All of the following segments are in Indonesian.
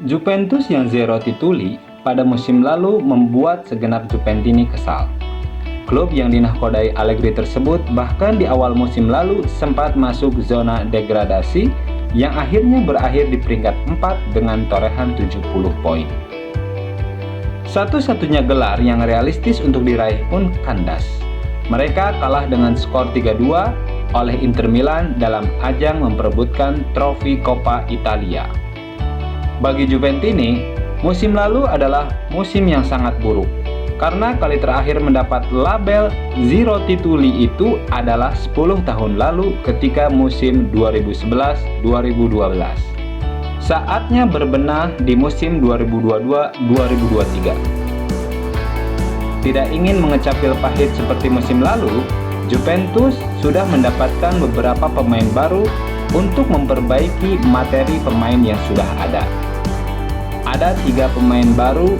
Juventus yang zero tituli pada musim lalu membuat segenap Juventini kesal. Klub yang dinahkodai Allegri tersebut bahkan di awal musim lalu sempat masuk zona degradasi yang akhirnya berakhir di peringkat 4 dengan torehan 70 poin. Satu-satunya gelar yang realistis untuk diraih pun kandas. Mereka kalah dengan skor 3-2 oleh Inter Milan dalam ajang memperebutkan trofi Coppa Italia. Bagi Juventini, musim lalu adalah musim yang sangat buruk, karena kali terakhir mendapat label Zero Tituli itu adalah 10 tahun lalu ketika musim 2011-2012. Saatnya berbenah di musim 2022-2023. Tidak ingin mengecap pil pahit seperti musim lalu, Juventus sudah mendapatkan beberapa pemain baru untuk memperbaiki materi pemain yang sudah ada. Ada 3 pemain baru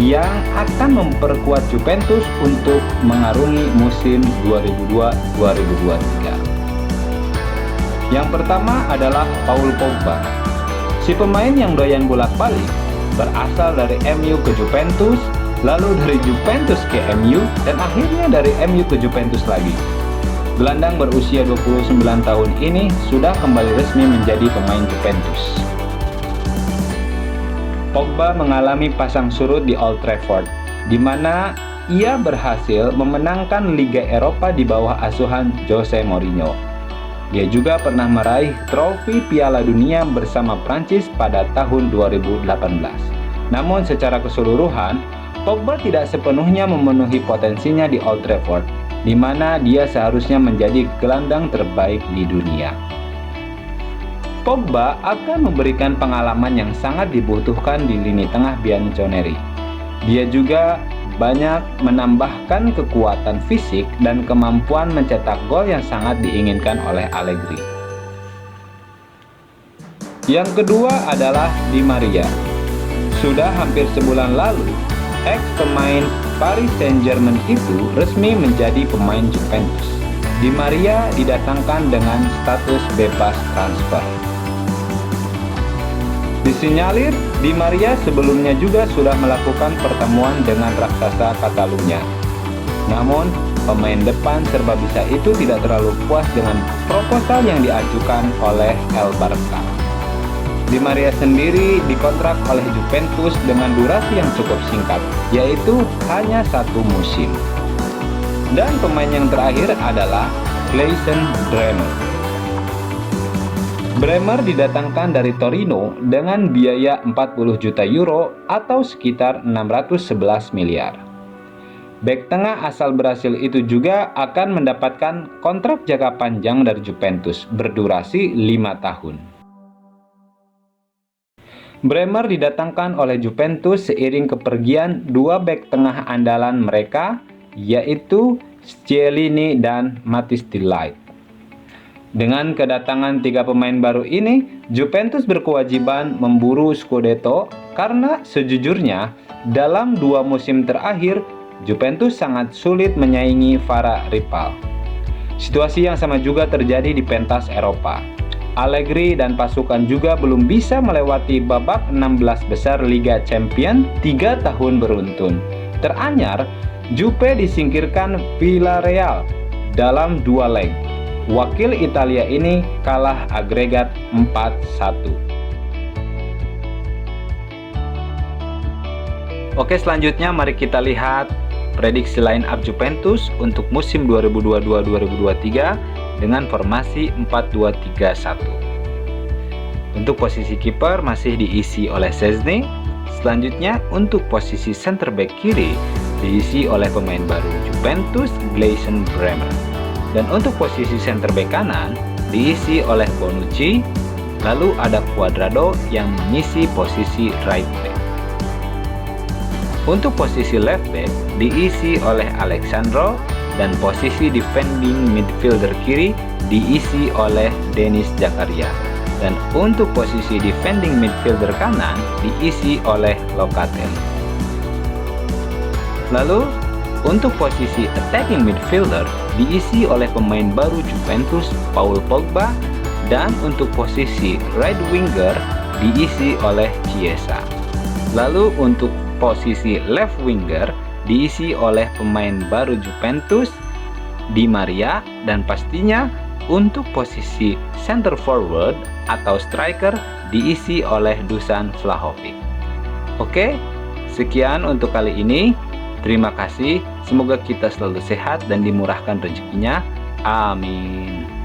yang akan memperkuat Juventus untuk mengarungi musim 2022-2023. Yang pertama adalah Paul Pogba. Si pemain yang doyan bolak-balik berasal dari MU ke Juventus, lalu dari Juventus ke MU, dan akhirnya dari MU ke Juventus lagi. Gelandang berusia 29 tahun ini sudah kembali resmi menjadi pemain Juventus. Pogba mengalami pasang surut di Old Trafford, di mana ia berhasil memenangkan Liga Eropa di bawah asuhan Jose Mourinho. Dia juga pernah meraih trofi Piala Dunia bersama Prancis pada tahun 2018. Namun secara keseluruhan, Pogba tidak sepenuhnya memenuhi potensinya di Old Trafford, di mana dia seharusnya menjadi gelandang terbaik di dunia. Pogba akan memberikan pengalaman yang sangat dibutuhkan di lini tengah Bianconeri. Dia juga banyak menambahkan kekuatan fisik dan kemampuan mencetak gol yang sangat diinginkan oleh Allegri. Yang kedua adalah Di Maria. Sudah hampir sebulan lalu, ex pemain Paris Saint-Germain itu resmi menjadi pemain Juventus. Di Maria didatangkan dengan status bebas transfer. Disinyalir, Di Maria sebelumnya juga sudah melakukan pertemuan dengan raksasa Catalunya. Namun, pemain depan serba bisa itu tidak terlalu puas dengan proposal yang diajukan oleh El Barça. Di Maria sendiri dikontrak oleh Juventus dengan durasi yang cukup singkat, yaitu hanya 1 musim. Dan pemain yang terakhir adalah Clayson Bremer. Bremer didatangkan dari Torino dengan biaya 40 juta euro atau sekitar 611 miliar. Bek tengah asal Brasil itu juga akan mendapatkan kontrak jangka panjang dari Juventus berdurasi 5 tahun. Bremer didatangkan oleh Juventus seiring kepergian 2 bek tengah andalan mereka, yaitu Chiellini dan Matthijs de Ligt. Dengan kedatangan 3 pemain baru ini, Juventus berkewajiban memburu Scudetto karena sejujurnya dalam 2 musim terakhir Juventus sangat sulit menyaingi para rival. Situasi yang sama juga terjadi di pentas Eropa. Allegri dan pasukan juga belum bisa melewati babak 16 besar Liga Champions 3 tahun beruntun. Teranyar, Juve disingkirkan Villarreal dalam 2 leg. Wakil Italia ini kalah agregat 4-1. Oke, selanjutnya mari kita lihat prediksi line up Juventus untuk musim 2022-2023 dengan formasi 4-2-3-1. Untuk posisi kiper masih diisi oleh Szczęsny. Selanjutnya untuk posisi center back kiri diisi oleh pemain baru Juventus, Clayson Bremer. Dan untuk posisi center back kanan diisi oleh Bonucci, lalu ada Cuadrado yang mengisi posisi right back. Untuk posisi left back diisi oleh Alexandro dan posisi defending midfielder kiri diisi oleh Denis Zakaria. Dan untuk posisi defending midfielder kanan diisi oleh Locatelli. Lalu untuk posisi attacking midfielder diisi oleh pemain baru Juventus, Paul Pogba, dan untuk posisi right winger diisi oleh Chiesa. Lalu untuk posisi left winger diisi oleh pemain baru Juventus, Di Maria, dan pastinya untuk posisi center forward atau striker diisi oleh Dusan Vlahovic. Oke, sekian untuk kali ini. Terima kasih. Semoga kita selalu sehat dan dimurahkan rezekinya. Amin.